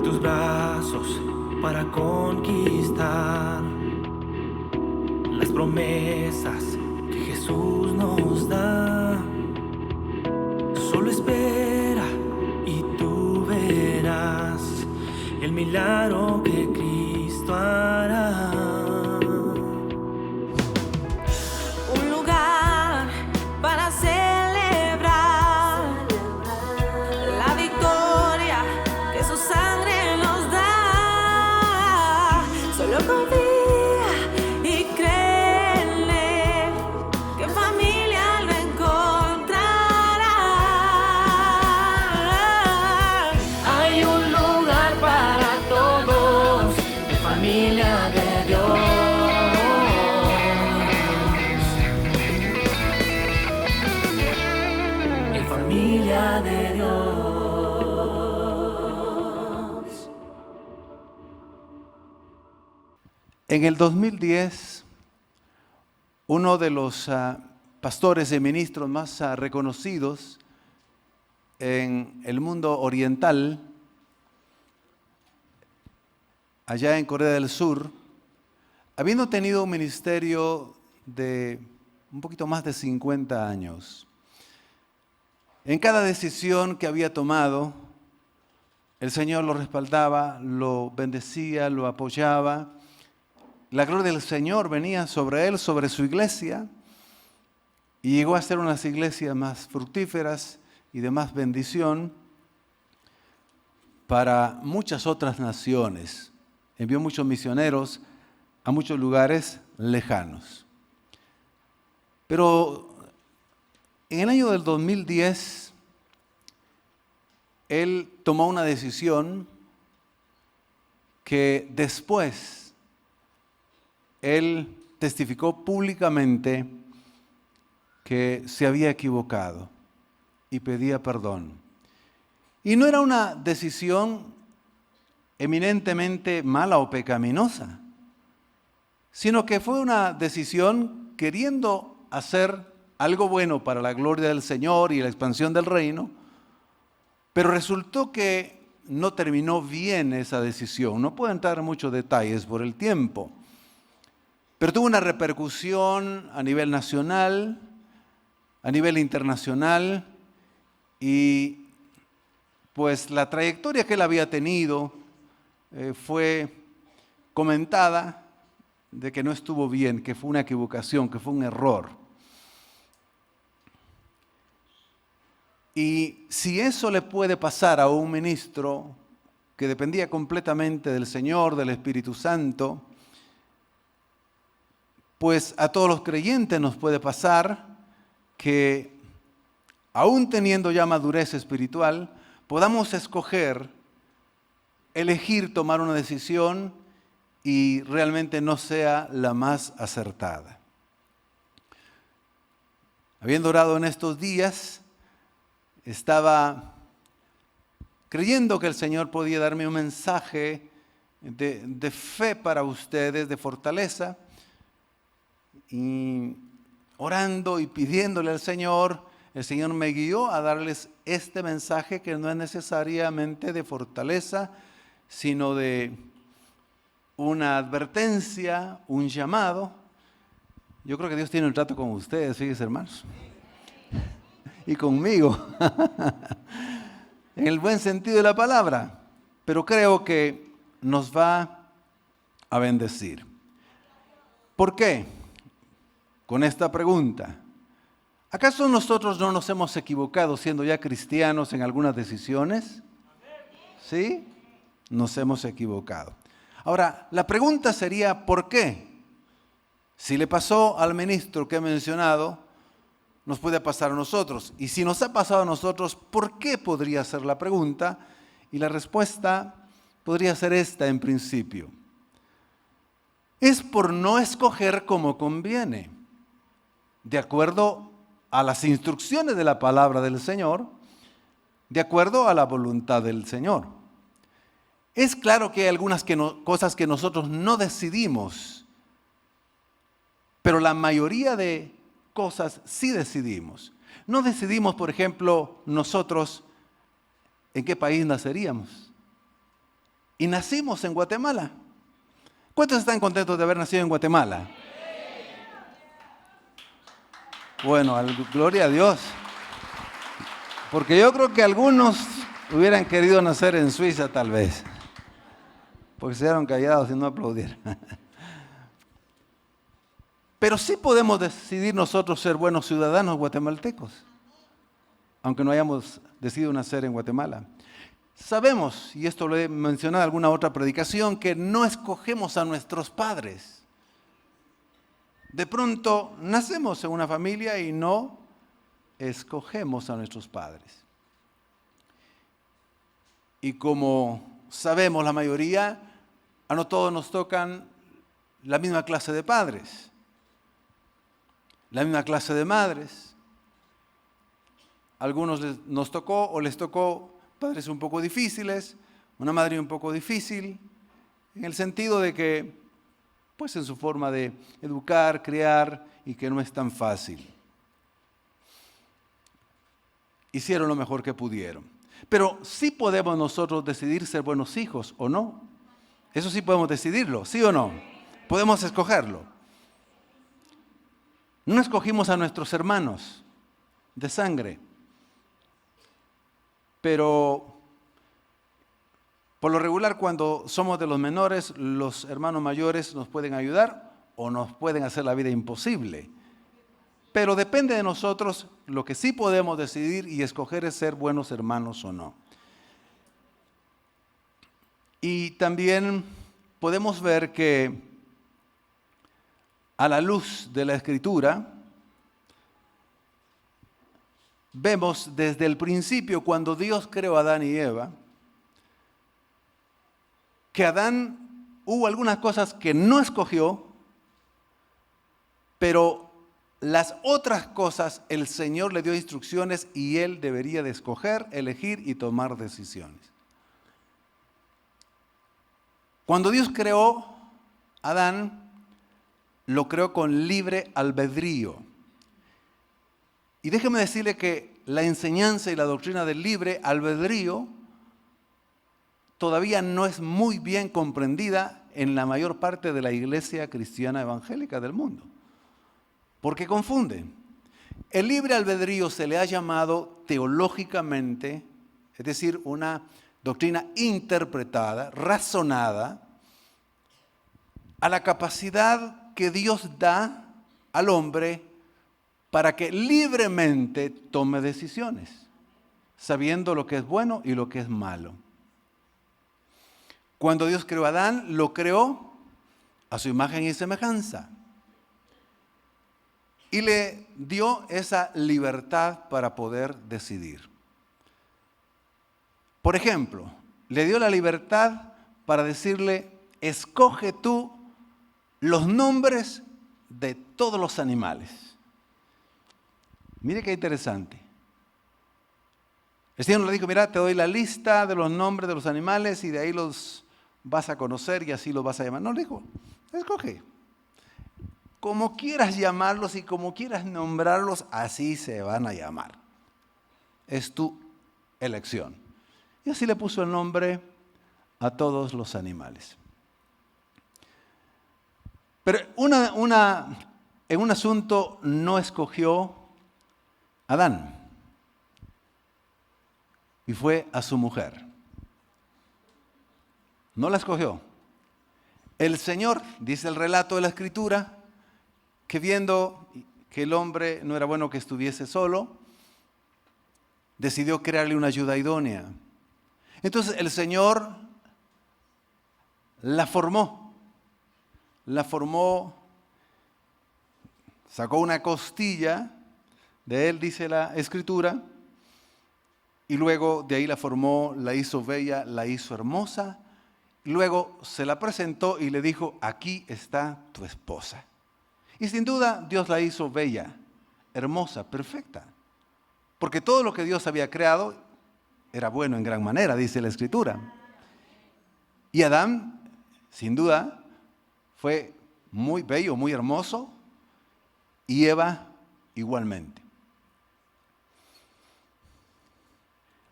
tus brazos para conquistar las promesas que Jesús nos da. Solo espera y tú verás el milagro que Cristo hará. Un lugar para celebrar la victoria que su sangre nos da. Solo confía y cree en Él, que en familia lo encontrará. Hay un lugar para todos, de familia de Dios. En familia de Dios. En el 2010, uno de los pastores y ministros más reconocidos en el mundo oriental, allá en Corea del Sur, habiendo tenido un ministerio de un poquito más de 50 años, en cada decisión que había tomado, el Señor lo respaldaba, lo bendecía, lo apoyaba. La gloria del Señor venía sobre él, sobre su iglesia, y llegó a ser unas iglesias más fructíferas y de más bendición para muchas otras naciones. Envió muchos misioneros a muchos lugares lejanos. Pero en el año del 2010, él tomó una decisión que después él testificó públicamente que se había equivocado y pedía perdón. Y no era una decisión eminentemente mala o pecaminosa, sino que fue una decisión queriendo hacer algo bueno para la gloria del Señor y la expansión del reino, pero resultó que no terminó bien esa decisión. No puedo entrar en muchos detalles por el tiempo, pero tuvo una repercusión a nivel nacional, a nivel internacional, y pues la trayectoria que él había tenido fue comentada de que no estuvo bien, que fue una equivocación, que fue un error. Y si eso le puede pasar a un ministro que dependía completamente del Señor, del Espíritu Santo, pues a todos los creyentes nos puede pasar que, aún teniendo ya madurez espiritual, podamos escoger, elegir tomar una decisión y realmente no sea la más acertada. Habiendo orado en estos días, estaba creyendo que el Señor podía darme un mensaje de fe para ustedes, de fortaleza, y orando y pidiéndole al Señor, el Señor me guió a darles este mensaje que no es necesariamente de fortaleza, sino de una advertencia, un llamado. Yo creo que Dios tiene un trato con ustedes, fíjense, hermanos, y conmigo, en el buen sentido de la palabra, pero creo que nos va a bendecir. ¿Por qué? Con esta pregunta: ¿acaso nosotros no nos hemos equivocado siendo ya cristianos en algunas decisiones? ¿Sí? Nos hemos equivocado. Ahora, la pregunta sería, ¿por qué? Si le pasó al ministro que he mencionado, nos puede pasar a nosotros. Y si nos ha pasado a nosotros, ¿por qué podría ser la pregunta? Y la respuesta podría ser esta en principio. Es por no escoger como conviene, de acuerdo a las instrucciones de la palabra del Señor, de acuerdo a la voluntad del Señor. Es claro que hay algunas cosas que nosotros no decidimos, pero la mayoría de cosas sí decidimos. No decidimos, por ejemplo, nosotros en qué país naceríamos. Y nacimos en Guatemala. ¿Cuántos están contentos de haber nacido en Guatemala? Bueno, gloria a Dios. Porque yo creo que algunos hubieran querido nacer en Suiza tal vez. Porque se quedaron callados y no aplaudieron. Pero sí podemos decidir nosotros ser buenos ciudadanos guatemaltecos, aunque no hayamos decidido nacer en Guatemala. Sabemos, y esto lo he mencionado en alguna otra predicación, que no escogemos a nuestros padres. De pronto nacemos en una familia y no escogemos a nuestros padres. Y como sabemos la mayoría, a no todos nos tocan la misma clase de padres, la misma clase de madres. A algunos nos tocó o les tocó padres un poco difíciles, una madre un poco difícil, en el sentido de que, pues en su forma de educar, criar, y que no es tan fácil. Hicieron lo mejor que pudieron. Pero sí podemos nosotros decidir ser buenos hijos o no. Eso sí podemos decidirlo, ¿sí o no? Podemos escogerlo. No escogimos a nuestros hermanos de sangre, pero por lo regular cuando somos de los menores, los hermanos mayores nos pueden ayudar o nos pueden hacer la vida imposible. Pero depende de nosotros, lo que sí podemos decidir y escoger es ser buenos hermanos o no. Y también podemos ver que a la luz de la Escritura, vemos desde el principio, cuando Dios creó a Adán y Eva, que Adán hubo algunas cosas que no escogió, pero las otras cosas el Señor le dio instrucciones y él debería de escoger, elegir y tomar decisiones. Cuando Dios creó a Adán, lo creó con libre albedrío. Y déjeme decirle que la enseñanza y la doctrina del libre albedrío todavía no es muy bien comprendida en la mayor parte de la iglesia cristiana evangélica del mundo. Porque confunden. El libre albedrío se le ha llamado teológicamente, es decir, una doctrina interpretada, razonada, a la capacidad que Dios da al hombre para que libremente tome decisiones, sabiendo lo que es bueno y lo que es malo. Cuando Dios creó a Adán, lo creó a su imagen y semejanza. Y le dio esa libertad para poder decidir. Por ejemplo, le dio la libertad para decirle, escoge tú los nombres de todos los animales. Mire qué interesante. El Señor le dijo, mira, te doy la lista de los nombres de los animales y de ahí los vas a conocer y así los vas a llamar. No, le dijo, escoge. Como quieras llamarlos y como quieras nombrarlos, así se van a llamar. Es tu elección. Y así le puso el nombre a todos los animales. Pero en un asunto no escogió Adán. Y fue a su mujer. No la escogió. El Señor, dice el relato de la Escritura, que viendo que el hombre no era bueno que estuviese solo, decidió crearle una ayuda idónea. Entonces el Señor la formó, sacó una costilla de él, dice la Escritura, y luego de ahí la formó, la hizo bella, la hizo hermosa, y luego se la presentó y le dijo, aquí está tu esposa. Y sin duda Dios la hizo bella, hermosa, perfecta. Porque todo lo que Dios había creado era bueno en gran manera, dice la Escritura. Y Adán, sin duda, fue muy bello, muy hermoso. Y Eva igualmente.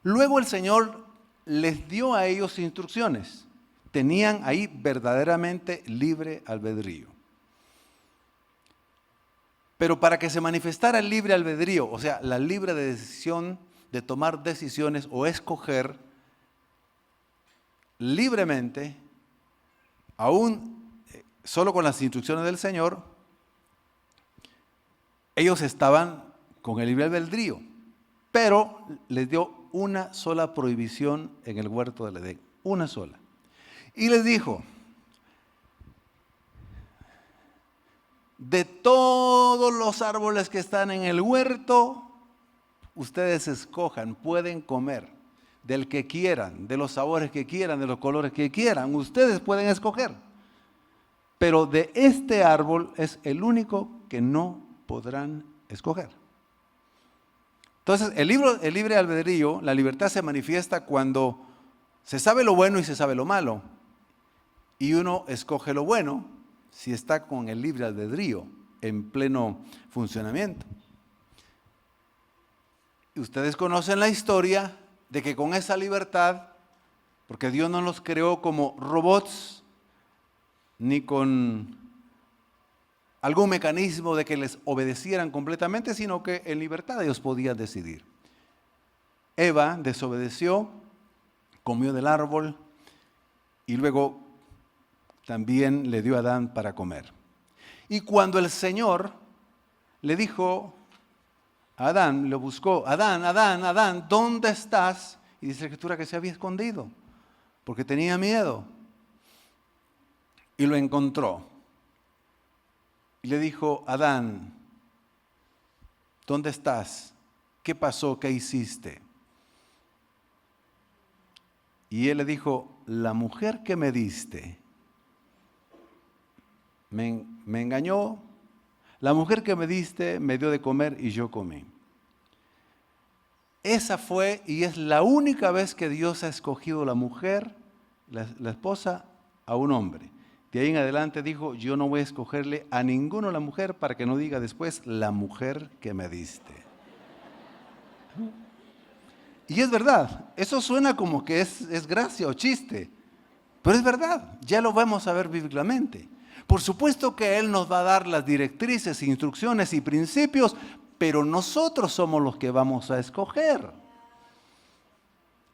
Luego el Señor les dio a ellos instrucciones. tenían ahí verdaderamente libre albedrío. Pero para que se manifestara el libre albedrío, o sea, la libre decisión de tomar decisiones o escoger libremente, aún solo con las instrucciones del Señor, ellos estaban con el libre albedrío, pero les dio una sola prohibición en el huerto del Edén, una sola. Y les dijo: de todos los árboles que están en el huerto, ustedes escojan, pueden comer del que quieran, de los sabores que quieran, de los colores que quieran, ustedes pueden escoger. Pero de este árbol es el único que no podrán escoger. Entonces, el libre albedrío, la libertad se manifiesta cuando se sabe lo bueno y se sabe lo malo. Y uno escoge lo bueno si está con el libre albedrío en pleno funcionamiento. Y ustedes conocen la historia de que con esa libertad, porque Dios no los creó como robots, ni con algún mecanismo de que les obedecieran completamente, sino que en libertad ellos podían decidir. Eva desobedeció, comió del árbol y luego también le dio a Adán para comer. Y cuando el Señor le dijo a Adán, lo buscó: Adán, Adán, Adán, ¿dónde estás? Y dice la Escritura que se había escondido porque tenía miedo. Y lo encontró. Y le dijo: Adán, ¿dónde estás? ¿Qué pasó? ¿Qué hiciste? Y él le dijo: la mujer que me diste me engañó, la mujer que me diste me dio de comer y yo comí. Esa fue y es la única vez que Dios ha escogido la mujer, la esposa, a un hombre. De ahí en adelante dijo: yo no voy a escogerle a ninguno la mujer para que no diga después la mujer que me diste. Y es verdad, eso suena como que es gracia o chiste, pero es verdad, ya lo vamos a ver bíblicamente. Por supuesto que Él nos va a dar las directrices, instrucciones y principios, pero nosotros somos los que vamos a escoger.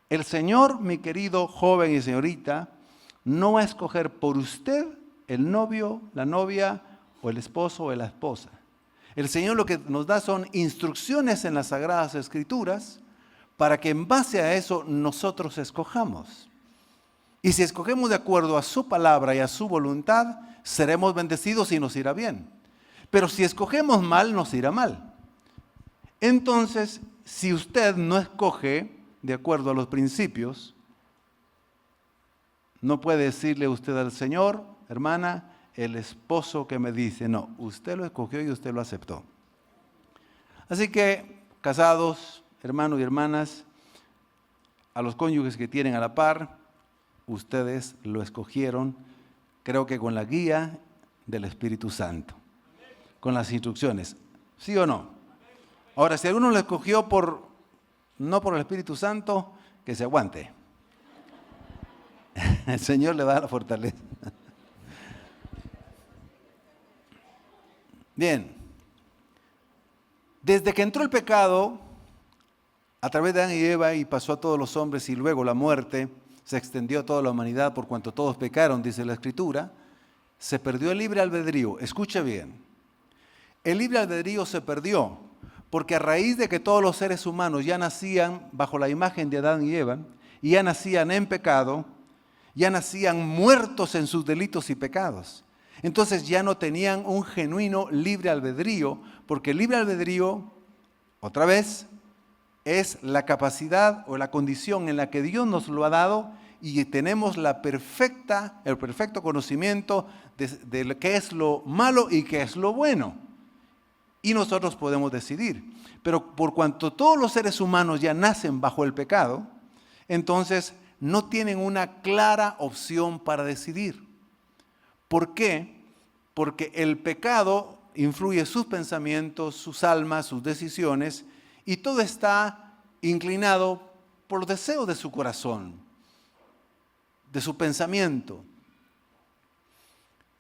El Señor, mi querido joven y señorita, no va a escoger por usted el novio, la novia o el esposo o la esposa. El Señor lo que nos da son instrucciones en las Sagradas Escrituras para que en base a eso nosotros escojamos. Y si escogemos de acuerdo a su palabra y a su voluntad, seremos bendecidos y nos irá bien. Pero si escogemos mal, nos irá mal. Entonces, si usted no escoge de acuerdo a los principios, no puede decirle usted al Señor: hermana, el esposo que me dice. No, usted lo escogió y usted lo aceptó. Así que, casados, hermanos y hermanas, a los cónyuges que tienen a la par, ustedes lo escogieron, creo que con la guía del Espíritu Santo, con las instrucciones, ¿sí o no? Ahora, si alguno lo escogió no por el Espíritu Santo, que se aguante. El Señor le va a dar la fortaleza. Bien, desde que entró el pecado a través de Adán y Eva y pasó a todos los hombres y luego la muerte se extendió a toda la humanidad por cuanto todos pecaron, dice la Escritura, se perdió el libre albedrío. Escuche bien, el libre albedrío se perdió porque a raíz de que todos los seres humanos ya nacían bajo la imagen de Adán y Eva, y ya nacían en pecado, ya nacían muertos en sus delitos y pecados. Entonces ya no tenían un genuino libre albedrío, porque el libre albedrío, otra vez, es la capacidad o la condición en la que Dios nos lo ha dado y tenemos el perfecto conocimiento de qué es lo malo y qué es lo bueno. Y nosotros podemos decidir. Pero por cuanto todos los seres humanos ya nacen bajo el pecado, entonces no tienen una clara opción para decidir. ¿Por qué? Porque el pecado influye sus pensamientos, sus almas, sus decisiones, y todo está inclinado por los deseos de su corazón, de su pensamiento.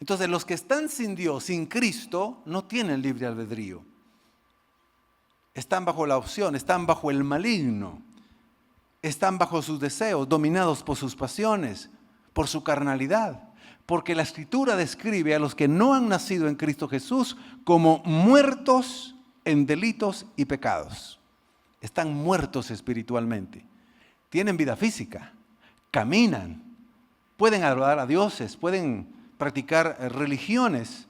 Entonces, los que están sin Dios, sin Cristo, no tienen libre albedrío. Están bajo la opción, están bajo el maligno, están bajo sus deseos, dominados por sus pasiones, por su carnalidad. Porque la Escritura describe a los que no han nacido en Cristo Jesús como muertos en delitos y pecados. Están muertos espiritualmente. Tienen vida física, caminan, pueden adorar a dioses, pueden practicar religiones,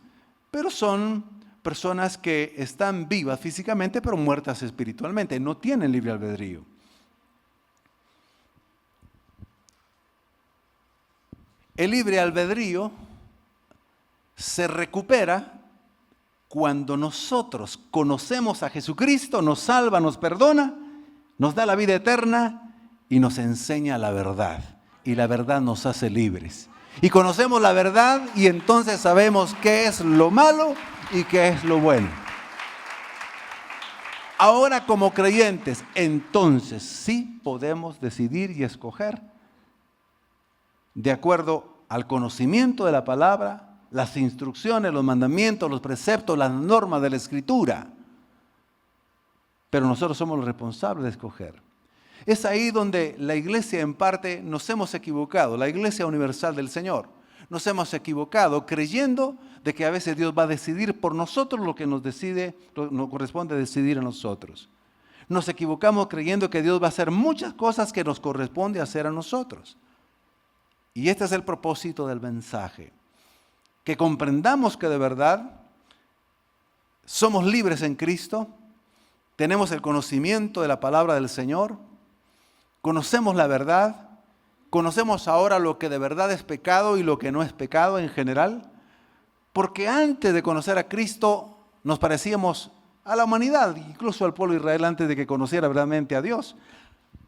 pero son personas que están vivas físicamente, pero muertas espiritualmente. No tienen libre albedrío. El libre albedrío se recupera cuando nosotros conocemos a Jesucristo, nos salva, nos perdona, nos da la vida eterna y nos enseña la verdad. Y la verdad nos hace libres. Y conocemos la verdad y entonces sabemos qué es lo malo y qué es lo bueno. Ahora, como creyentes, entonces sí podemos decidir y escoger de acuerdo al conocimiento de la palabra, las instrucciones, los mandamientos, los preceptos, las normas de la Escritura. Pero nosotros somos los responsables de escoger. Es ahí donde la iglesia en parte nos hemos equivocado, la iglesia universal del Señor. Nos hemos equivocado creyendo de que a veces Dios va a decidir por nosotros lo que nos corresponde decidir a nosotros. Nos equivocamos creyendo que Dios va a hacer muchas cosas que nos corresponde hacer a nosotros. Y este es el propósito del mensaje. Que comprendamos que de verdad somos libres en Cristo, tenemos el conocimiento de la palabra del Señor, conocemos la verdad, conocemos ahora lo que de verdad es pecado y lo que no es pecado en general, porque antes de conocer a Cristo nos parecíamos a la humanidad, incluso al pueblo de Israel antes de que conociera verdaderamente a Dios.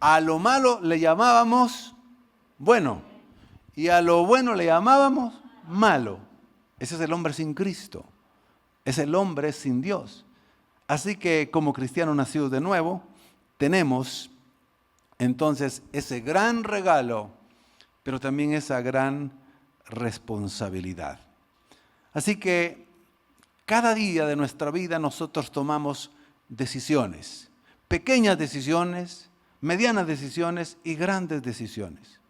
A lo malo le llamábamos bueno y a lo bueno le llamábamos malo. Ese es el hombre sin Cristo, es el hombre sin Dios. Así que como cristianos nacidos de nuevo, tenemos entonces ese gran regalo, pero también esa gran responsabilidad. Así que cada día de nuestra vida nosotros tomamos decisiones, pequeñas decisiones, medianas decisiones y grandes decisiones.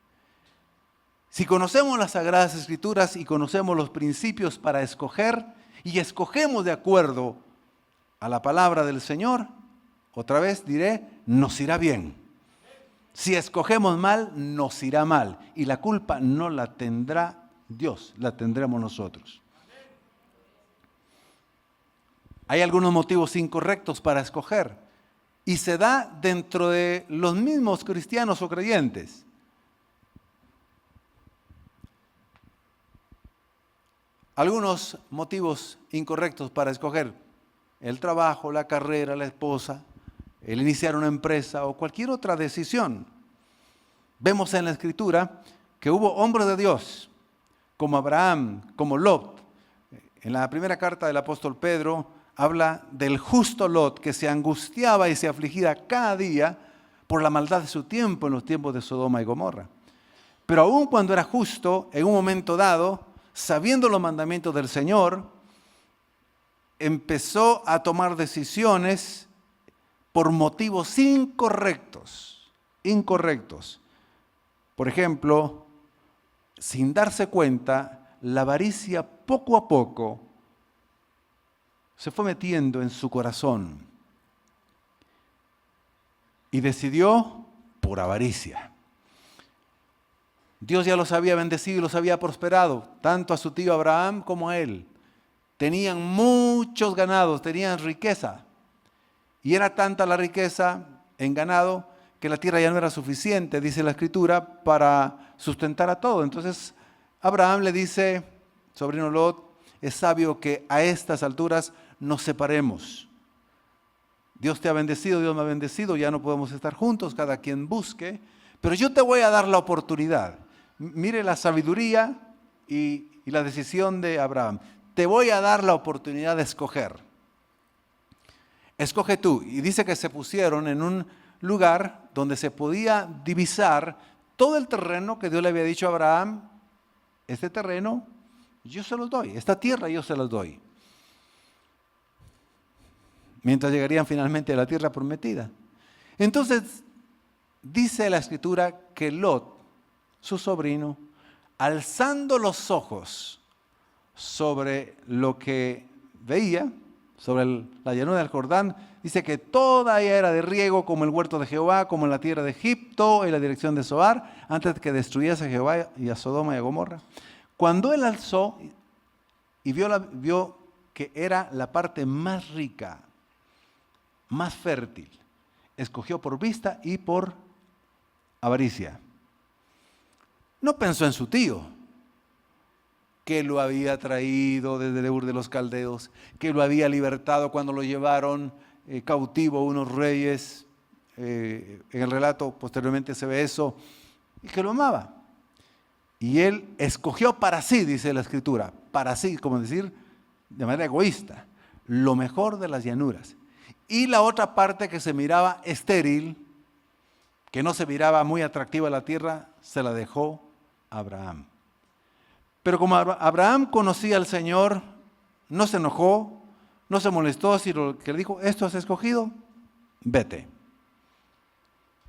Si conocemos las Sagradas Escrituras y conocemos los principios para escoger y escogemos de acuerdo a la palabra del Señor, otra vez diré, nos irá bien. Si escogemos mal, nos irá mal. Y la culpa no la tendrá Dios, la tendremos nosotros. Hay algunos motivos incorrectos para escoger. Y se da dentro de los mismos cristianos o creyentes. Algunos motivos incorrectos para escoger el trabajo, la carrera, la esposa, el iniciar una empresa o cualquier otra decisión. Vemos en la Escritura que hubo hombres de Dios, como Abraham, como Lot. En la primera carta del apóstol Pedro habla del justo Lot que se angustiaba y se afligía cada día por la maldad de su tiempo en los tiempos de Sodoma y Gomorra. Pero aun cuando era justo, en un momento dado, sabiendo los mandamientos del Señor, empezó a tomar decisiones por motivos incorrectos. Por ejemplo, sin darse cuenta, la avaricia poco a poco se fue metiendo en su corazón y decidió por avaricia. Dios ya los había bendecido y los había prosperado, tanto a su tío Abraham como a él. Tenían muchos ganados, tenían riqueza. Y era tanta la riqueza en ganado que la tierra ya no era suficiente, dice la Escritura, para sustentar a todo. Entonces Abraham le dice, sobrino Lot, es sabio que a estas alturas nos separemos. Dios te ha bendecido, Dios me ha bendecido, ya no podemos estar juntos, cada quien busque, pero yo te voy a dar la oportunidad. Mire la sabiduría y la decisión de Abraham. Te voy a dar la oportunidad de escoger. Escoge tú. Y dice que se pusieron en un lugar donde se podía divisar todo el terreno que Dios le había dicho a Abraham, este terreno yo se los doy, esta tierra yo se los doy. Mientras llegarían finalmente a la tierra prometida. Entonces, dice la Escritura que Lot, su sobrino, alzando los ojos sobre lo que veía, sobre la llanura del Jordán, dice que toda ella era de riego como el huerto de Jehová, como en la tierra de Egipto, en la dirección de Zoar, antes de que destruyese a Jehová y a Sodoma y a Gomorra. Cuando él alzó y vio que era la parte más rica, más fértil, escogió por vista y por avaricia. No pensó en su tío, que lo había traído desde Ur de los Caldeos, que lo había libertado cuando lo llevaron cautivo unos reyes. En el relato posteriormente se ve eso, y que lo amaba. Y él escogió para sí, dice la Escritura, para sí, como decir, de manera egoísta, lo mejor de las llanuras. Y la otra parte que se miraba estéril, que no se miraba muy atractiva la tierra, se la dejó a Abraham. Pero como Abraham conocía al Señor, no se enojó, no se molestó, sino que le dijo, esto has escogido, vete,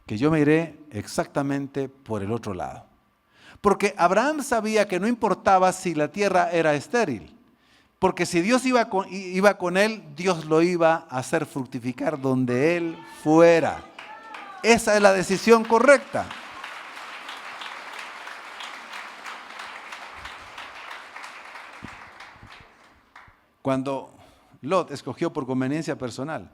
que yo me iré exactamente por el otro lado. Porque Abraham sabía que no importaba si la tierra era estéril, porque si Dios iba con él, Dios lo iba a hacer fructificar donde él fuera. Esa es la decisión correcta. Cuando Lot escogió por conveniencia personal,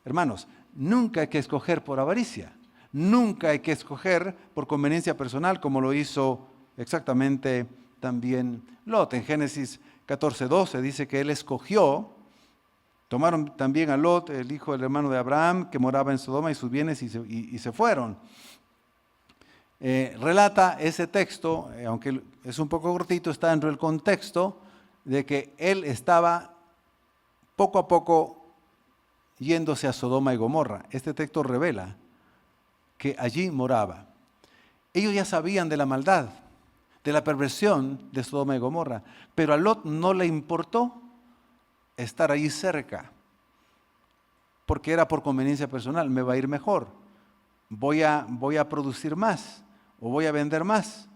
hermanos, nunca hay que escoger por avaricia, nunca hay que escoger por conveniencia personal como lo hizo exactamente también Lot. En Génesis 14:12 dice que él escogió, tomaron también a Lot, el hijo del hermano de Abraham, que moraba en Sodoma, y sus bienes y se fueron. Relata ese texto, aunque es un poco cortito, está dentro del contexto de que él estaba poco a poco yéndose a Sodoma y Gomorra. Este texto revela que allí moraba. Ellos ya sabían de la maldad, de la perversión de Sodoma y Gomorra, pero a Lot no le importó estar allí cerca, porque era por conveniencia personal. Me va a ir mejor, voy a producir más o voy a vender más,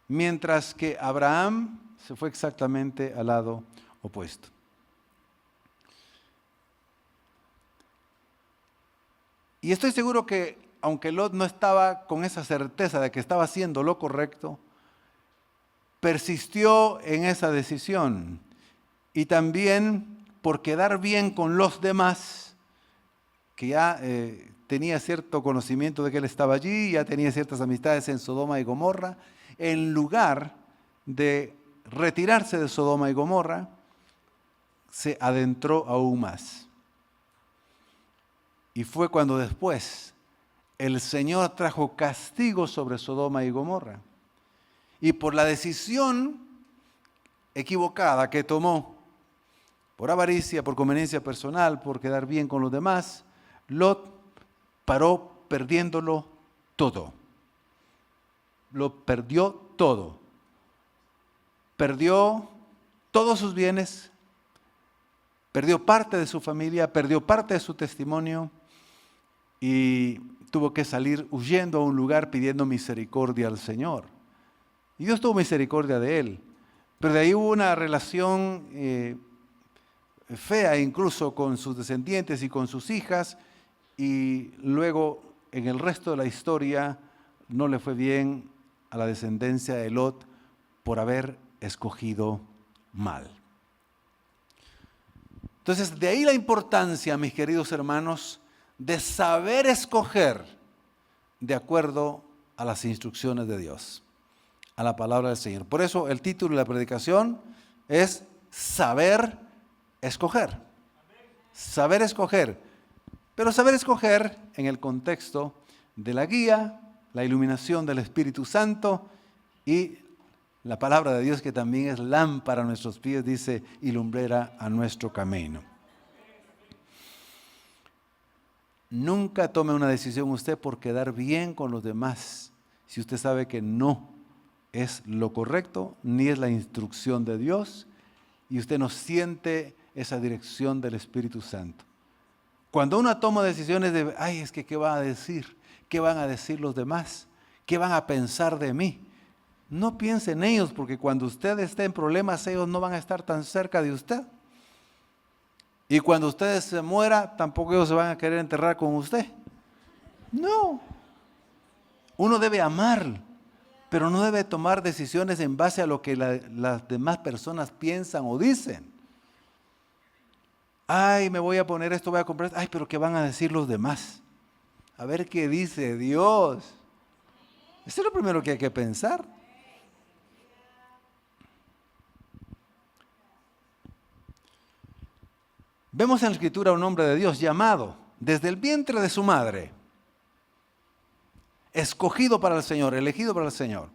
mientras que Abraham se fue exactamente al lado opuesto. Y estoy seguro que aunque Lot no estaba con esa certeza de que estaba haciendo lo correcto, persistió en esa decisión. Y también por quedar bien con los demás, que ya tenía cierto conocimiento de que él estaba allí, ya tenía ciertas amistades en Sodoma y Gomorra, en lugar de retirarse de Sodoma y Gomorra, se adentró aún más. Y fue cuando después el Señor trajo castigo sobre Sodoma y Gomorra. Y por la decisión equivocada que tomó, por avaricia, por conveniencia personal, por quedar bien con los demás, Lot paró perdiéndolo todo. Lo perdió todo. Perdió todos sus bienes, perdió parte de su familia, perdió parte de su testimonio y tuvo que salir huyendo a un lugar pidiendo misericordia al Señor. Y Dios tuvo misericordia de él, pero de ahí hubo una relación fea incluso con sus descendientes y con sus hijas, y luego en el resto de la historia no le fue bien a la descendencia de Lot por haber escogido mal. Entonces, de ahí la importancia, mis queridos hermanos, de saber escoger de acuerdo a las instrucciones de Dios, a la palabra del Señor. Por eso el título de la predicación es Saber Escoger. Saber escoger. Pero saber escoger en el contexto de la guía, la iluminación del Espíritu Santo y la palabra de Dios, que también es lámpara a nuestros pies, dice, y lumbrera a nuestro camino. Nunca tome una decisión usted por quedar bien con los demás si usted sabe que no es lo correcto, ni es la instrucción de Dios, y usted no siente esa dirección del Espíritu Santo. Cuando uno toma decisiones de, ay, es que ¿qué va a decir? ¿Qué van a decir los demás? ¿Qué van a pensar de mí? No piense en ellos, porque cuando usted esté en problemas, ellos no van a estar tan cerca de usted. Y cuando usted se muera, tampoco ellos se van a querer enterrar con usted. No. Uno debe amar, pero no debe tomar decisiones en base a lo que las demás personas piensan o dicen. Ay, me voy a poner esto, voy a comprar esto. Ay, pero ¿qué van a decir los demás? A ver qué dice Dios. Eso es lo primero que hay que pensar. Vemos en la Escritura a un hombre de Dios llamado desde el vientre de su madre, escogido para el Señor, elegido para el Señor.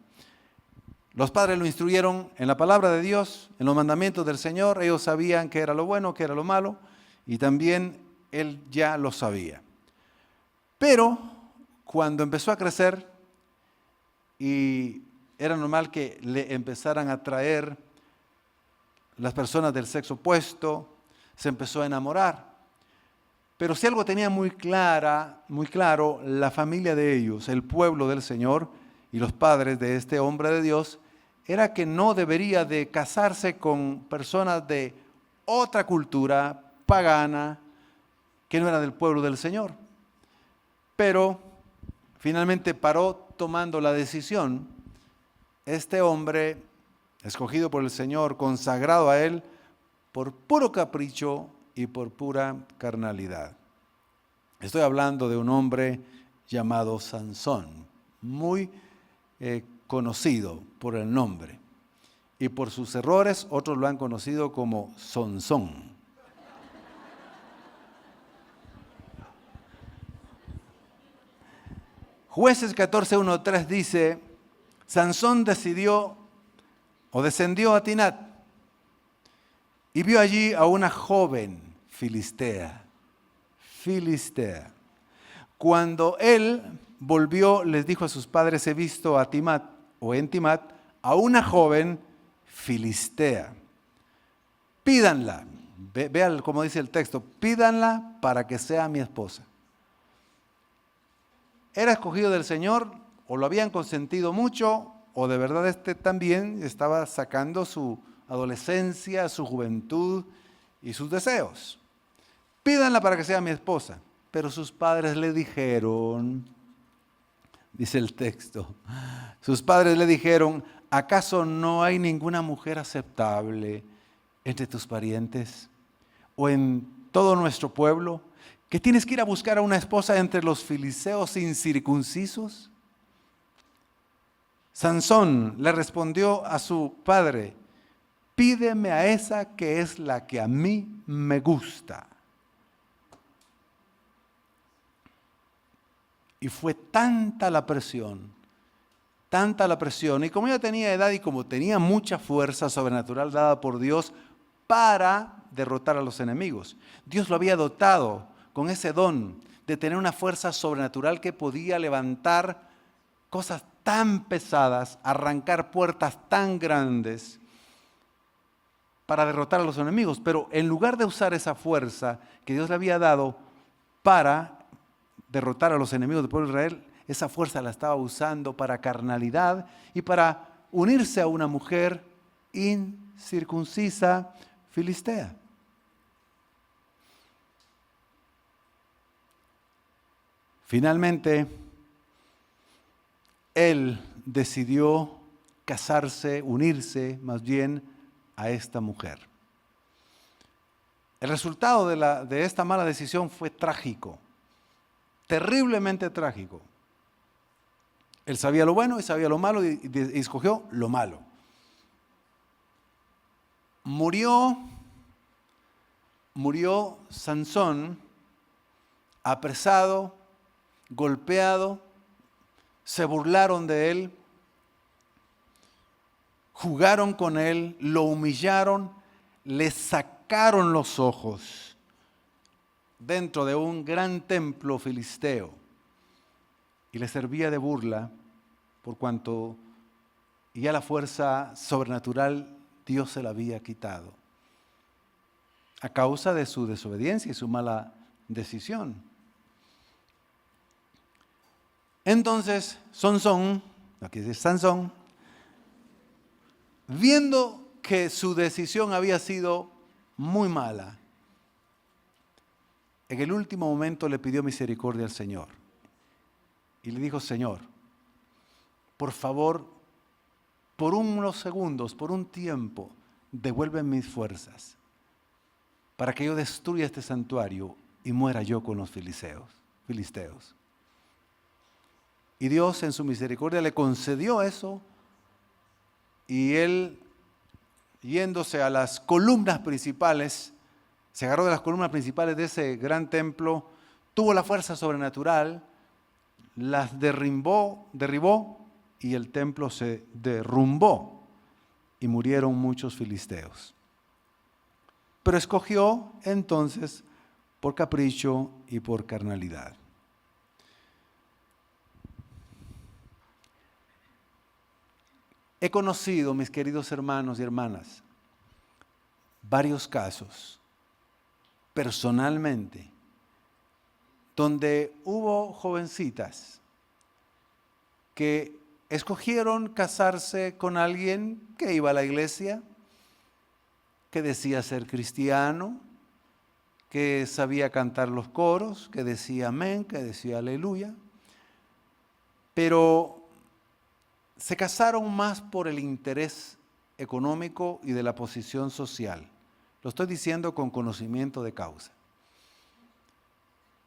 Los padres lo instruyeron en la palabra de Dios, en los mandamientos del Señor. Ellos sabían qué era lo bueno, qué era lo malo, y también él ya lo sabía. Pero cuando empezó a crecer y era normal que le empezaran a traer las personas del sexo opuesto, se empezó a enamorar. Pero si algo tenía muy claro la familia de ellos, el pueblo del Señor y los padres de este hombre de Dios, era que no debería de casarse con personas de otra cultura pagana que no era del pueblo del Señor. Pero finalmente paró tomando la decisión. Este hombre, escogido por el Señor, consagrado a Él, por puro capricho y por pura carnalidad. Estoy hablando de un hombre llamado Sansón, muy conocido por el nombre. Y por sus errores, otros lo han conocido como Sonsón. Jueces 14:1-3 dice, Sansón descendió a Tinat y vio allí a una joven filistea. Cuando él volvió, les dijo a sus padres, he visto a Timat, o en Timat, a una joven filistea. Pídanla, vean cómo dice el texto, pídanla para que sea mi esposa. Era escogido del Señor, o lo habían consentido mucho, o de verdad también estaba sacando su adolescencia, su juventud y sus deseos. Pídanla para que sea mi esposa. Pero sus padres le dijeron, dice el texto, sus padres le dijeron, ¿acaso no hay ninguna mujer aceptable entre tus parientes o en todo nuestro pueblo que tienes que ir a buscar a una esposa entre los filisteos incircuncisos? Sansón le respondió a su padre, pídeme a esa que es la que a mí me gusta. Y fue tanta la presión, y como ella tenía edad y como tenía mucha fuerza sobrenatural dada por Dios para derrotar a los enemigos. Dios lo había dotado con ese don de tener una fuerza sobrenatural que podía levantar cosas tan pesadas, arrancar puertas tan grandes para derrotar a los enemigos. Pero en lugar de usar esa fuerza que Dios le había dado para derrotar a los enemigos del pueblo de Israel, esa fuerza la estaba usando para carnalidad y para unirse a una mujer incircuncisa filistea. Finalmente, él decidió casarse, unirse más bien a esta mujer. El resultado de esta mala decisión fue trágico. Terriblemente trágico. Él sabía lo bueno y sabía lo malo y escogió lo malo. Murió Sansón apresado, golpeado, se burlaron de él, jugaron con él, lo humillaron, le sacaron los ojos dentro de un gran templo filisteo y le servía de burla por cuanto ya la fuerza sobrenatural Dios se la había quitado a causa de su desobediencia y su mala decisión. Entonces, aquí dice Sansón, viendo que su decisión había sido muy mala, en el último momento le pidió misericordia al Señor. Y le dijo: Señor, por favor, por unos segundos, por un tiempo, devuelve mis fuerzas para que yo destruya este santuario y muera yo con los filisteos. Y Dios en su misericordia le concedió eso, y él, yéndose a las columnas principales, se agarró de las columnas principales de ese gran templo, tuvo la fuerza sobrenatural, las derribó y el templo se derrumbó y murieron muchos filisteos. Pero escogió entonces por capricho y por carnalidad. He conocido, mis queridos hermanos y hermanas, varios casos personalmente donde hubo jovencitas que escogieron casarse con alguien que iba a la iglesia, que decía ser cristiano, que sabía cantar los coros, que decía amén, que decía aleluya, pero se casaron más por el interés económico y de la posición social. Lo estoy diciendo con conocimiento de causa.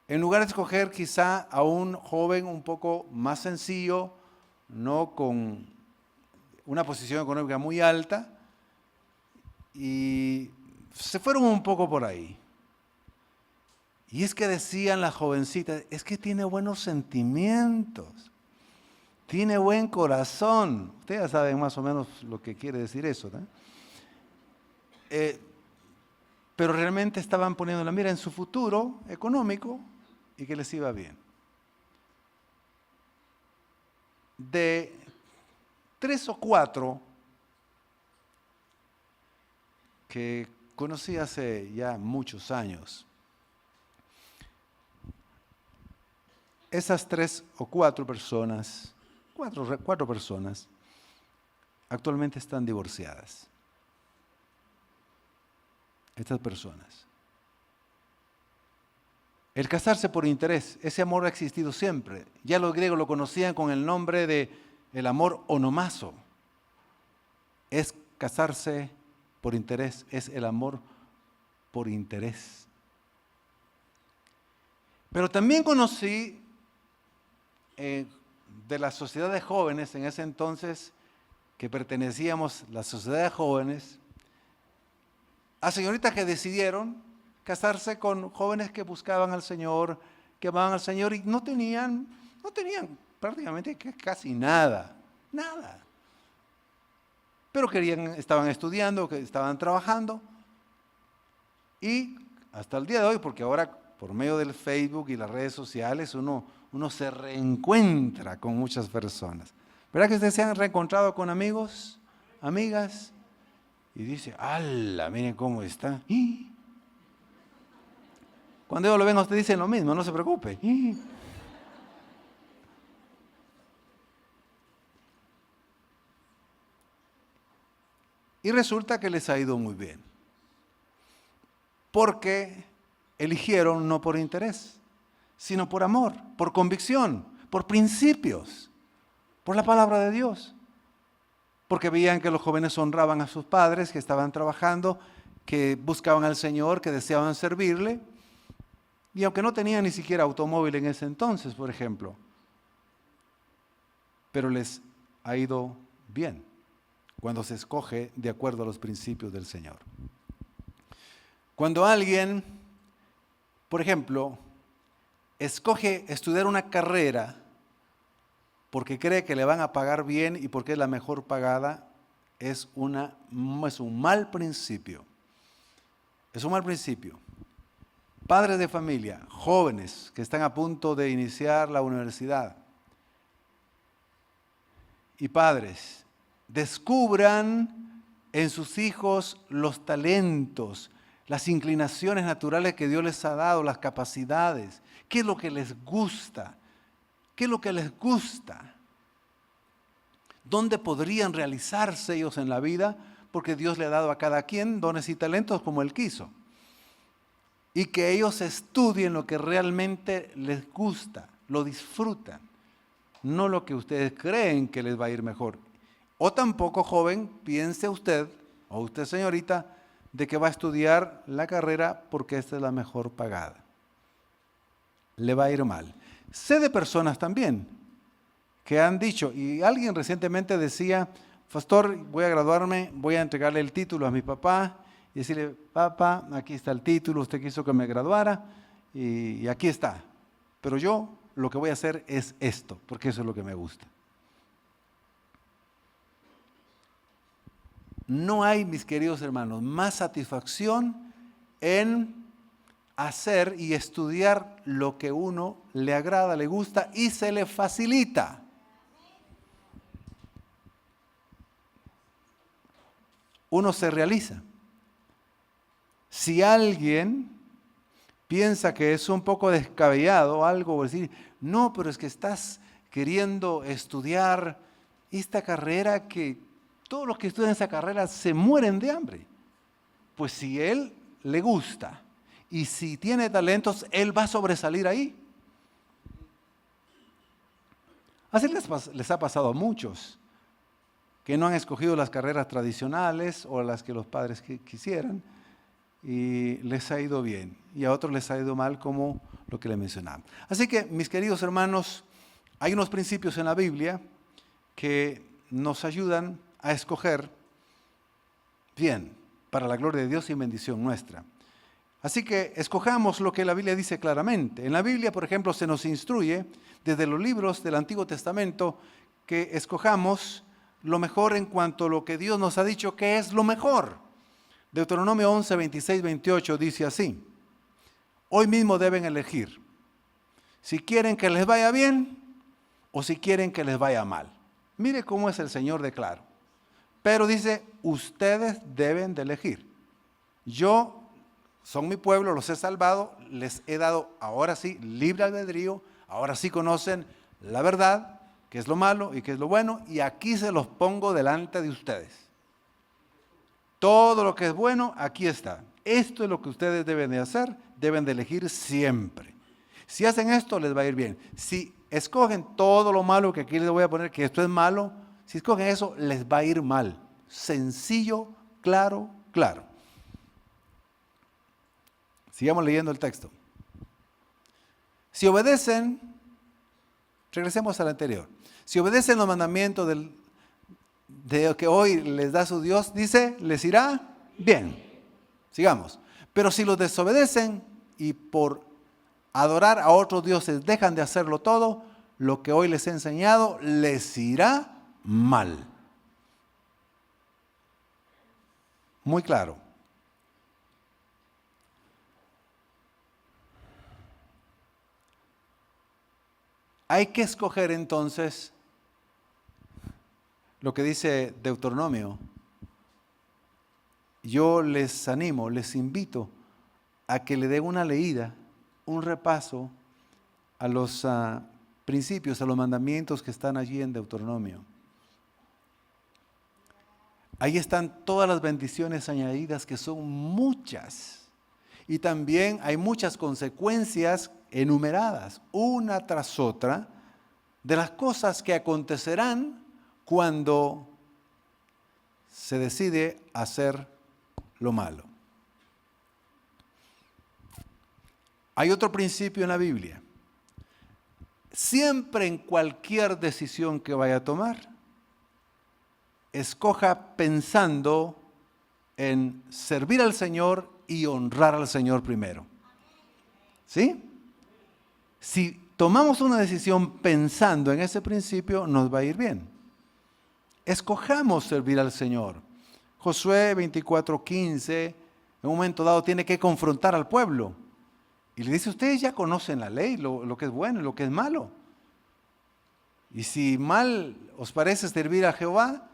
En lugar de escoger quizá a un joven un poco más sencillo, no con una posición económica muy alta, y se fueron un poco por ahí. Y es que decían las jovencitas, es que tiene buenos sentimientos, tiene buen corazón. Ustedes ya saben más o menos lo que quiere decir eso, ¿no? Pero realmente estaban poniendo la mira en su futuro económico y que les iba bien. De 3 o 4 que conocí hace ya muchos años, esas 3 o 4 personas, cuatro personas, actualmente están divorciadas. Estas personas. El casarse por interés, ese amor ha existido siempre. Ya los griegos lo conocían con el nombre de el amor onomazo. Es casarse por interés, es el amor por interés. Pero también conocí de la sociedad de jóvenes, en ese entonces que pertenecíamos a la sociedad de jóvenes, a señoritas que decidieron casarse con jóvenes que buscaban al Señor, que amaban al Señor y no tenían prácticamente casi nada. Pero estaban estudiando, que estaban trabajando, y hasta el día de hoy, porque ahora por medio del Facebook y las redes sociales uno se reencuentra con muchas personas. ¿Verdad que ustedes se han reencontrado con amigos, amigas? Y dice, ¡ala! Miren cómo está. ¡Y! Cuando ellos lo ven a usted dicen lo mismo, no se preocupe. ¡Y! Y resulta que les ha ido muy bien. Porque eligieron no por interés, sino por amor, por convicción, por principios, por la palabra de Dios. Porque veían que los jóvenes honraban a sus padres, que estaban trabajando, que buscaban al Señor, que deseaban servirle. Y aunque no tenían ni siquiera automóvil en ese entonces, por ejemplo, pero les ha ido bien cuando se escoge de acuerdo a los principios del Señor. Cuando alguien, por ejemplo, escoge estudiar una carrera porque cree que le van a pagar bien y porque es la mejor pagada, es un mal principio. Es un mal principio. Padres de familia, jóvenes que están a punto de iniciar la universidad, y padres, descubran en sus hijos los talentos, las inclinaciones naturales que Dios les ha dado, las capacidades. ¿Qué es lo que les gusta? ¿Qué es lo que les gusta? ¿Dónde podrían realizarse ellos en la vida? Porque Dios le ha dado a cada quien dones y talentos como Él quiso. Y que ellos estudien lo que realmente les gusta, lo disfrutan, no lo que ustedes creen que les va a ir mejor. O tampoco, joven, piense usted, o usted señorita, de que va a estudiar la carrera porque esta es la mejor pagada. Le va a ir mal. Sé de personas también que han dicho, y alguien recientemente decía, pastor, voy a graduarme, voy a entregarle el título a mi papá y decirle, papá, aquí está el título, usted quiso que me graduara y aquí está. Pero yo lo que voy a hacer es esto, porque eso es lo que me gusta. No hay, mis queridos hermanos, más satisfacción en hacer y estudiar lo que uno le agrada, le gusta y se le facilita. Uno se realiza. Si alguien piensa que es un poco descabellado algo, o decir, no, pero es que estás queriendo estudiar esta carrera que todos los que estudian esa carrera se mueren de hambre. Pues si él le gusta y si tiene talentos, él va a sobresalir ahí. Así les ha pasado a muchos que no han escogido las carreras tradicionales o las que los padres quisieran y les ha ido bien. Y a otros les ha ido mal, como lo que le mencionaba. Así que, mis queridos hermanos, hay unos principios en la Biblia que nos ayudan a escoger bien, para la gloria de Dios y bendición nuestra. Así que escojamos lo que la Biblia dice claramente. En la Biblia, por ejemplo, se nos instruye desde los libros del Antiguo Testamento que escojamos lo mejor en cuanto a lo que Dios nos ha dicho que es lo mejor. Deuteronomio 11, 26, 28 dice así: hoy mismo deben elegir si quieren que les vaya bien o si quieren que les vaya mal. Mire cómo es el Señor de claro. Pero dice, ustedes deben de elegir. Yo, son mi pueblo, los he salvado, les he dado ahora sí libre albedrío, ahora sí conocen la verdad, qué es lo malo y qué es lo bueno, y aquí se los pongo delante de ustedes. Todo lo que es bueno, aquí está. Esto es lo que ustedes deben de hacer, deben de elegir siempre. Si hacen esto, les va a ir bien. Si escogen todo lo malo, que aquí les voy a poner que esto es malo, si escogen eso, les va a ir mal. Sencillo, claro, claro. Sigamos leyendo el texto. Si obedecen, regresemos al anterior. Si obedecen los mandamientos de que hoy les da su Dios, dice, les irá bien. Sigamos. Pero si los desobedecen y por adorar a otros dioses dejan de hacerlo todo, lo que hoy les he enseñado les irá mal. Muy claro. Hay que escoger entonces lo que dice Deuteronomio. Yo les animo, les invito a que le den una leída, un repaso a los principios, a los mandamientos que están allí en Deuteronomio. Ahí están todas las bendiciones añadidas, que son muchas. Y también hay muchas consecuencias enumeradas, una tras otra, de las cosas que acontecerán cuando se decide hacer lo malo. Hay otro principio en la Biblia. Siempre en cualquier decisión que vaya a tomar, escoja pensando en servir al Señor y honrar al Señor primero. ¿Sí? Si tomamos una decisión pensando en ese principio, nos va a ir bien. Escojamos servir al Señor. Josué 24:15, en un momento dado tiene que confrontar al pueblo. Y le dice, ustedes ya conocen la ley, lo que es bueno y lo que es malo. Y si mal os parece servir a Jehová,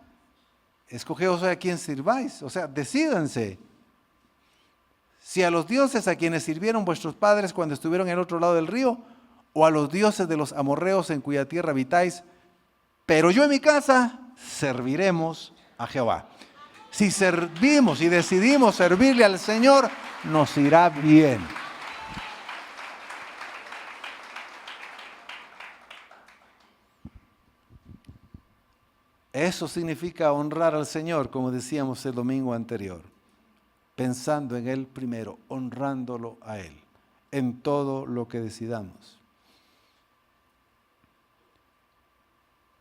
escogeos a quien sirváis. O sea, decídanse. Si a los dioses a quienes sirvieron vuestros padres cuando estuvieron en el otro lado del río, o a los dioses de los amorreos en cuya tierra habitáis, pero yo en mi casa serviremos a Jehová. Si servimos y decidimos servirle al Señor, nos irá bien. Eso significa honrar al Señor, como decíamos el domingo anterior, pensando en Él primero, honrándolo a Él, en todo lo que decidamos.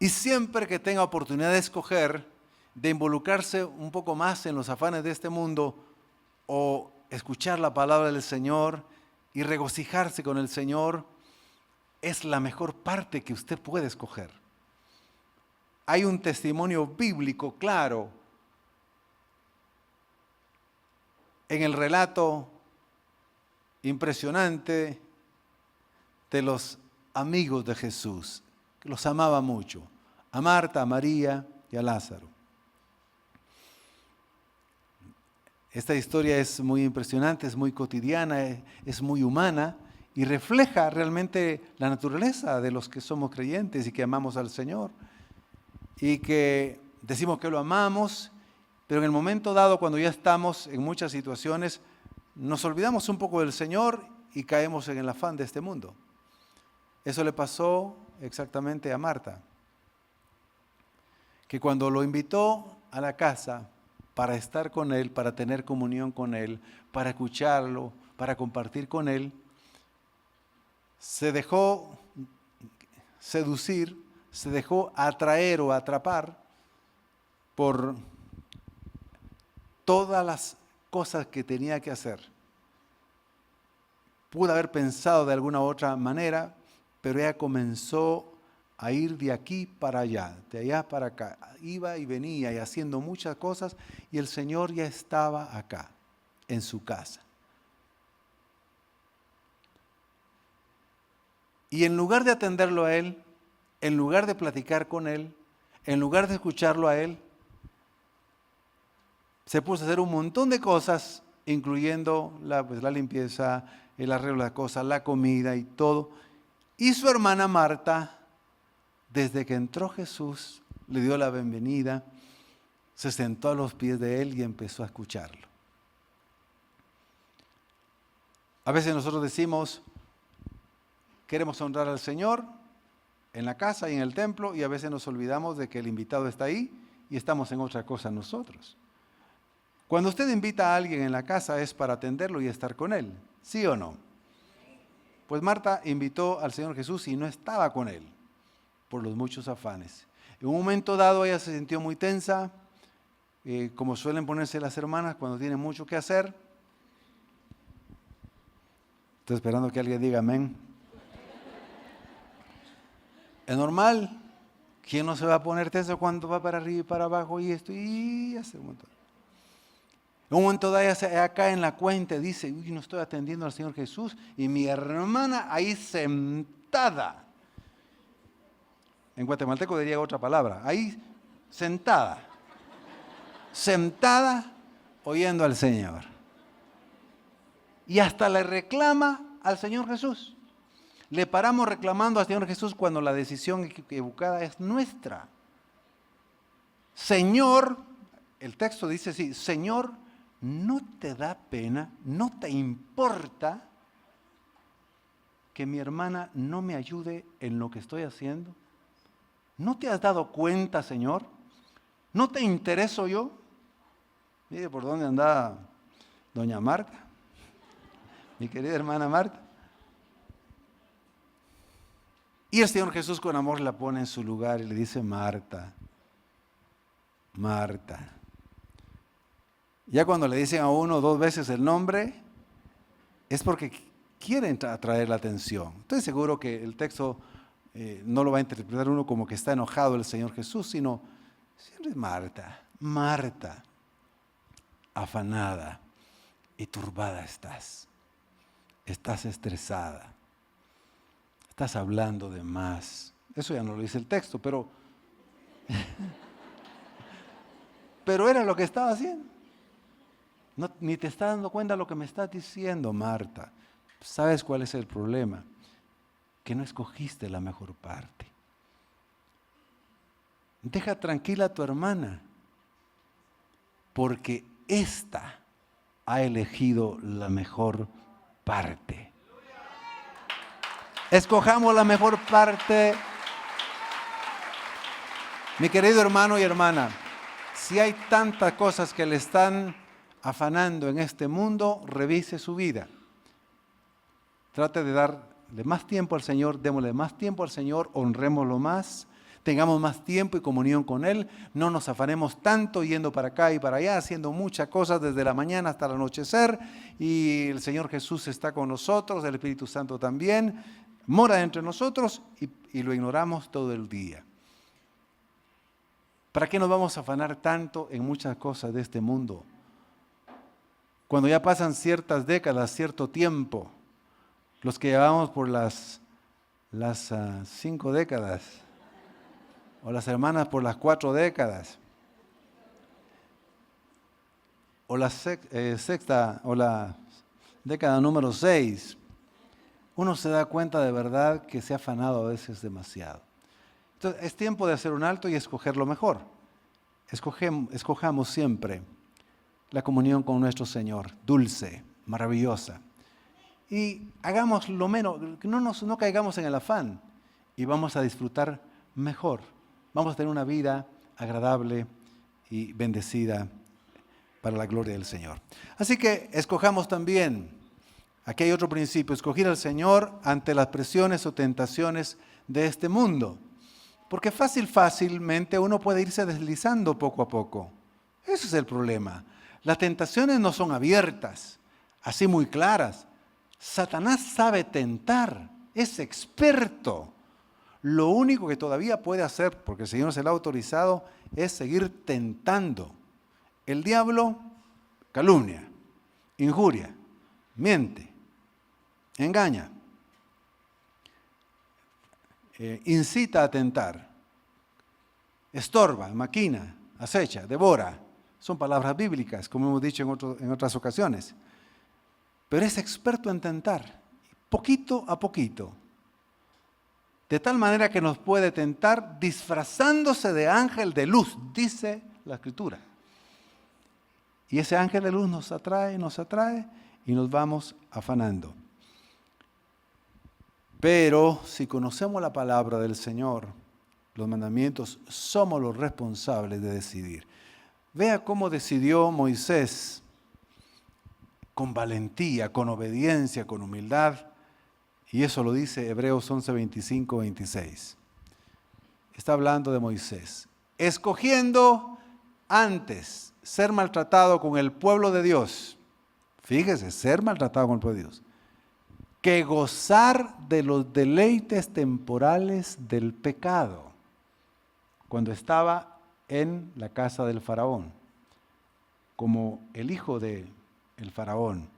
Y siempre que tenga oportunidad de escoger, de involucrarse un poco más en los afanes de este mundo, o escuchar la palabra del Señor y regocijarse con el Señor, es la mejor parte que usted puede escoger. Hay un testimonio bíblico claro en el relato impresionante de los amigos de Jesús, que los amaba mucho, a Marta, a María y a Lázaro. Esta historia es muy impresionante, es muy cotidiana, es muy humana y refleja realmente la naturaleza de los que somos creyentes y que amamos al Señor. Y que decimos que lo amamos, pero en el momento dado, cuando ya estamos en muchas situaciones, nos olvidamos un poco del Señor y caemos en el afán de este mundo. Eso le pasó exactamente a Marta, que cuando lo invitó a la casa para estar con Él, para tener comunión con Él, para escucharlo, para compartir con Él, se dejó seducir, se dejó atraer o atrapar por todas las cosas que tenía que hacer. Pudo haber pensado de alguna otra manera, pero ella comenzó a ir de aquí para allá, de allá para acá. Iba y venía y haciendo muchas cosas y el Señor ya estaba acá, en su casa. Y en lugar de atenderlo a Él, en lugar de platicar con Él, en lugar de escucharlo a Él, se puso a hacer un montón de cosas, incluyendo la limpieza, el arreglo de las cosas, la comida y todo. Y su hermana Marta, desde que entró Jesús, le dio la bienvenida, se sentó a los pies de Él y empezó a escucharlo. A veces nosotros decimos, queremos honrar al Señor en la casa y en el templo, y a veces nos olvidamos de que el invitado está ahí y estamos en otra cosa nosotros. Cuando usted invita a alguien en la casa es para atenderlo y estar con él, ¿sí o no? Pues Marta invitó al Señor Jesús y no estaba con Él por los muchos afanes. En un momento dado ella se sintió muy tensa, como suelen ponerse las hermanas cuando tienen mucho que hacer. Estoy esperando que alguien diga amén. Es normal. ¿Quién no se va a poner tenso cuando va para arriba y para abajo y esto? Y hace un montón. En un momento dado ella acá en la cuenta dice, uy, no estoy atendiendo al Señor Jesús, y mi hermana ahí sentada. En guatemalteco diría otra palabra, ahí sentada oyendo al Señor. Y hasta le reclama al Señor Jesús. Le paramos reclamando al Señor Jesús cuando la decisión equivocada es nuestra. Señor, el texto dice así, Señor, ¿no te da pena, no te importa que mi hermana no me ayude en lo que estoy haciendo? ¿No te has dado cuenta, Señor? ¿No te intereso yo? Mire por dónde anda doña Marta, mi querida hermana Marta. Y el Señor Jesús con amor la pone en su lugar y le dice, Marta, Marta. Ya cuando le dicen a uno 2 veces el nombre, es porque quieren atraer la atención. Estoy seguro que el texto no lo va a interpretar uno como que está enojado el Señor Jesús, sino, siempre Marta, Marta, afanada y turbada estás estresada, estás hablando de más. Eso ya no lo dice el texto, pero era lo que estaba haciendo. No, ni te estás dando cuenta de lo que me estás diciendo, Marta. ¿Sabes cuál es el problema? Que no escogiste la mejor parte. Deja tranquila a tu hermana, porque ésta ha elegido la mejor parte. Escojamos la mejor parte. Mi querido hermano y hermana, si hay tantas cosas que le están afanando en este mundo, revise su vida. Trate de darle más tiempo al Señor, démosle más tiempo al Señor, honrémoslo más, tengamos más tiempo y comunión con Él, no nos afanemos tanto yendo para acá y para allá, haciendo muchas cosas desde la mañana hasta el anochecer, y el Señor Jesús está con nosotros, el Espíritu Santo también, mora entre nosotros y lo ignoramos todo el día. ¿Para qué nos vamos a afanar tanto en muchas cosas de este mundo? Cuando ya pasan ciertas décadas, cierto tiempo, los que llevamos por las 5 décadas, o las hermanas por las 4 décadas, o la sexta, o la década número 6, uno se da cuenta de verdad que se ha afanado a veces demasiado. Entonces, es tiempo de hacer un alto y escoger lo mejor. Escojamos siempre la comunión con nuestro Señor, dulce, maravillosa. Y hagamos lo menos, no caigamos en el afán y vamos a disfrutar mejor. Vamos a tener una vida agradable y bendecida para la gloria del Señor. Así que escojamos también, aquí hay otro principio, escoger al Señor ante las presiones o tentaciones de este mundo. Porque fácilmente uno puede irse deslizando poco a poco. Ese es el problema. Las tentaciones no son abiertas, así muy claras. Satanás sabe tentar, es experto. Lo único que todavía puede hacer, porque el Señor se lo ha autorizado, es seguir tentando. El diablo calumnia, injuria, miente, engaña, incita a tentar, estorba, maquina, acecha, devora. Son palabras bíblicas, como hemos dicho en otras ocasiones. Pero es experto en tentar, poquito a poquito. De tal manera que nos puede tentar disfrazándose de ángel de luz, dice la Escritura. Y ese ángel de luz nos atrae y nos vamos afanando. Pero si conocemos la palabra del Señor, los mandamientos, somos los responsables de decidir. Vea cómo decidió Moisés, con valentía, con obediencia, con humildad. Y eso lo dice Hebreos 11, 25, 26. Está hablando de Moisés, escogiendo antes ser maltratado con el pueblo de Dios. Fíjese, ser maltratado con el pueblo de Dios, que gozar de los deleites temporales del pecado, cuando estaba en la casa del faraón, como el hijo del faraón.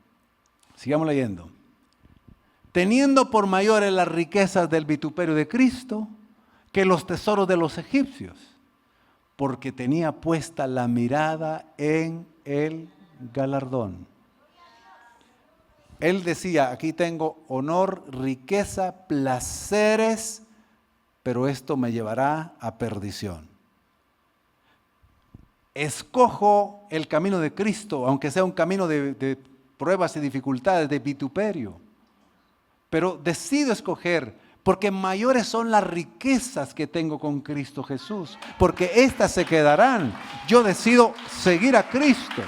Sigamos leyendo. Teniendo por mayores las riquezas del vituperio de Cristo que los tesoros de los egipcios, porque tenía puesta la mirada en el galardón. Él decía, aquí tengo honor, riqueza, placeres, pero esto me llevará a perdición. Escojo el camino de Cristo, aunque sea un camino de pruebas y dificultades, de vituperio. Pero decido escoger, porque mayores son las riquezas que tengo con Cristo Jesús, porque éstas se quedarán. Yo decido seguir a Cristo.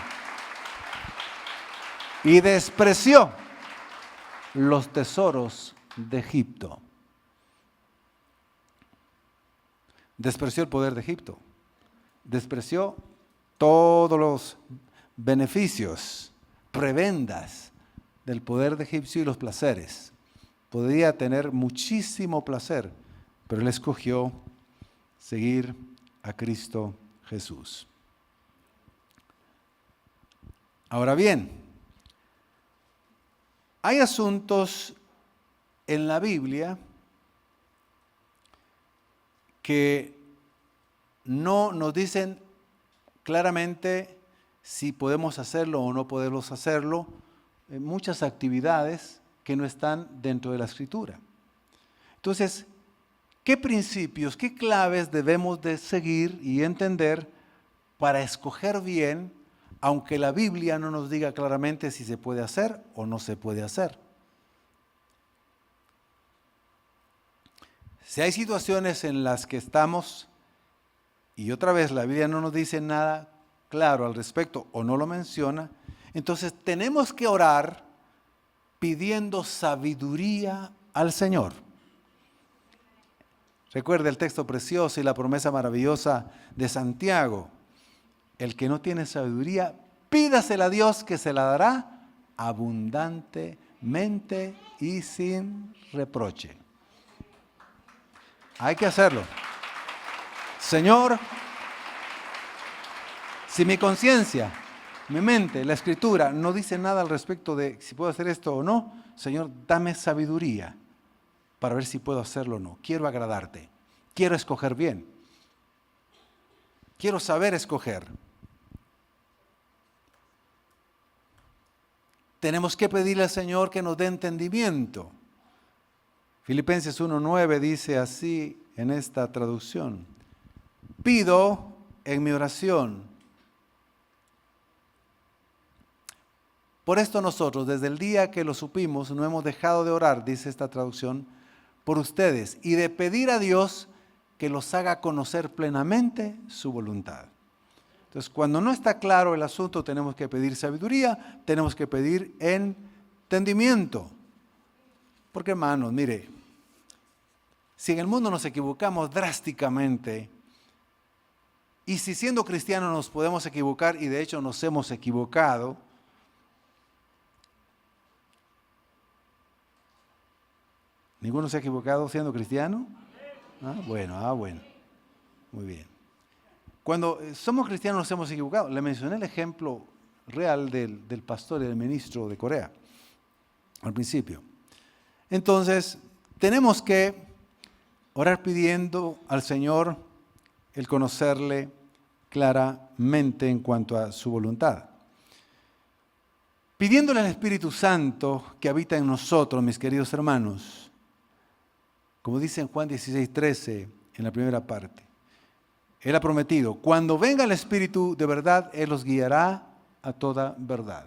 Y despreció los tesoros de Egipto. Despreció el poder de Egipto. Despreció todos los beneficios, prebendas del poder de egipcio y los placeres. Podría tener muchísimo placer, pero él escogió seguir a Cristo Jesús. Ahora bien, hay asuntos en la Biblia que no nos dicen claramente si podemos hacerlo o no podemos hacerlo, muchas actividades que no están dentro de la Escritura. Entonces, ¿qué principios, qué claves debemos de seguir y entender para escoger bien, aunque la Biblia no nos diga claramente si se puede hacer o no se puede hacer? Si hay situaciones en las que estamos, y otra vez la Biblia no nos dice nada claro al respecto o no lo menciona, entonces tenemos que orar pidiendo sabiduría al Señor. Recuerda el texto precioso y la promesa maravillosa de Santiago. El que no tiene sabiduría, pídasela a Dios que se la dará abundantemente y sin reproche. Hay que hacerlo. Señor, si mi conciencia, mi mente, la Escritura no dice nada al respecto de si puedo hacer esto o no, Señor, dame sabiduría para ver si puedo hacerlo o no. Quiero agradarte. Quiero escoger bien. Quiero saber escoger. Tenemos que pedirle al Señor que nos dé entendimiento. Filipenses 1:9 dice así en esta traducción: pido en mi oración. Por esto nosotros, desde el día que lo supimos, no hemos dejado de orar, dice esta traducción, por ustedes y de pedir a Dios que los haga conocer plenamente su voluntad. Entonces, cuando no está claro el asunto, tenemos que pedir sabiduría, tenemos que pedir entendimiento. Porque, hermanos, mire, si en el mundo nos equivocamos drásticamente, y si siendo cristianos nos podemos equivocar, y de hecho nos hemos equivocado, ¿ninguno se ha equivocado siendo cristiano? Bueno, muy bien. Cuando somos cristianos nos hemos equivocado. Le mencioné el ejemplo real del pastor y del ministro de Corea al principio. Entonces, tenemos que orar pidiendo al Señor el conocerle claramente en cuanto a su voluntad. Pidiéndole al Espíritu Santo que habita en nosotros, mis queridos hermanos, como dice en Juan 16:13 en la primera parte. Él ha prometido, cuando venga el Espíritu de verdad, Él los guiará a toda verdad.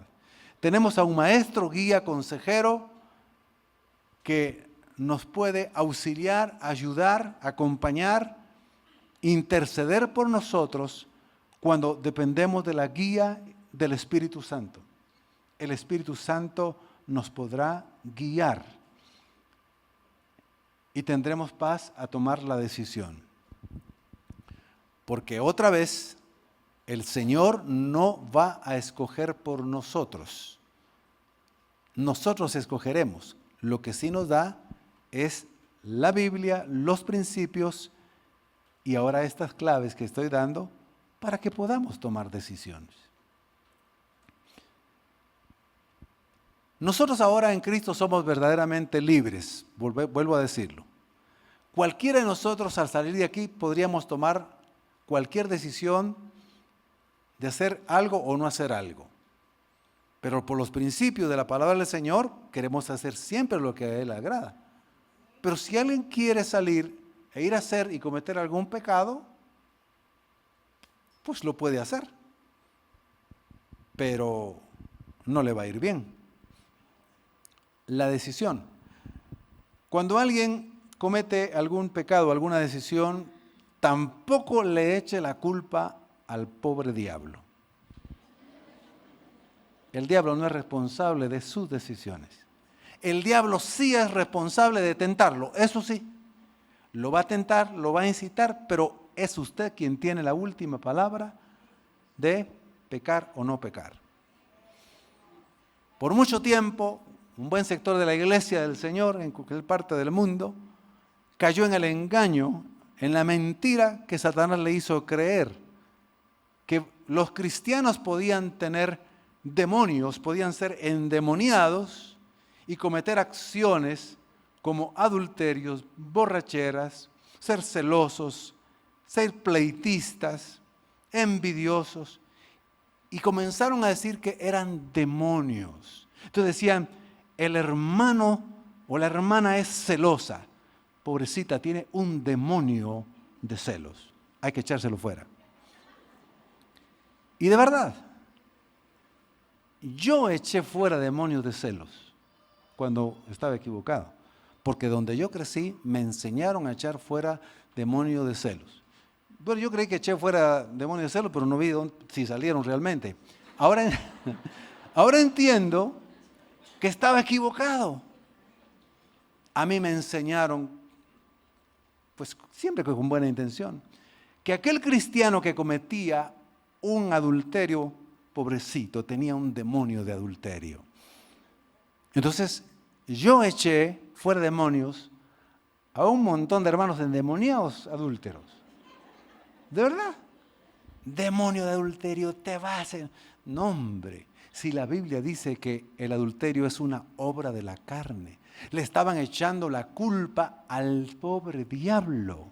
Tenemos a un maestro, guía, consejero, que nos puede auxiliar, ayudar, acompañar, interceder por nosotros cuando dependemos de la guía del Espíritu Santo. El Espíritu Santo nos podrá guiar y tendremos paz a tomar la decisión. Porque otra vez, el Señor no va a escoger por nosotros. Nosotros escogeremos. Lo que sí nos da es la Biblia, los principios y ahora estas claves que estoy dando para que podamos tomar decisiones. Nosotros ahora en Cristo somos verdaderamente libres, vuelvo a decirlo. Cualquiera de nosotros al salir de aquí podríamos tomar cualquier decisión de hacer algo o no hacer algo. Pero por los principios de la palabra del Señor queremos hacer siempre lo que a Él agrada. Pero si alguien quiere salir e ir a hacer y cometer algún pecado, pues lo puede hacer. Pero no le va a ir bien. La decisión. Cuando alguien comete algún pecado, alguna decisión, tampoco le eche la culpa al pobre diablo. El diablo no es responsable de sus decisiones. El diablo sí es responsable de tentarlo, eso sí. Lo va a tentar, lo va a incitar, pero es usted quien tiene la última palabra de pecar o no pecar. Por mucho tiempo, un buen sector de la iglesia del Señor, en cualquier parte del mundo, cayó en el engaño, en la mentira que Satanás le hizo creer, que los cristianos podían tener demonios, podían ser endemoniados y cometer acciones como adulterios, borracheras, ser celosos, ser pleitistas, envidiosos, y comenzaron a decir que eran demonios. Entonces decían, el hermano o la hermana es celosa. Pobrecita, tiene un demonio de celos. Hay que echárselo fuera. Y de verdad, yo eché fuera demonios de celos cuando estaba equivocado. Porque donde yo crecí me enseñaron a echar fuera demonios de celos. Bueno, yo creí que eché fuera demonios de celos, pero no vi si salieron realmente. Ahora entiendo que estaba equivocado. A mí me enseñaron, pues siempre con buena intención, que aquel cristiano que cometía un adulterio, pobrecito, tenía un demonio de adulterio. Entonces, yo eché fuera demonios a un montón de hermanos endemoniados adúlteros. ¿De verdad? Demonio de adulterio, te vas a... No, hombre, si la Biblia dice que el adulterio es una obra de la carne, le estaban echando la culpa al pobre diablo.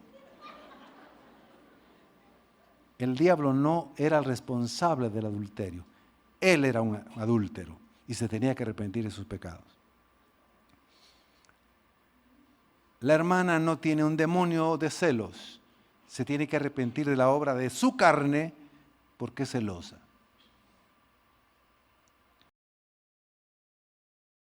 El diablo no era el responsable del adulterio. Él era un adúltero y se tenía que arrepentir de sus pecados. La hermana no tiene un demonio de celos. Se tiene que arrepentir de la obra de su carne porque es celosa.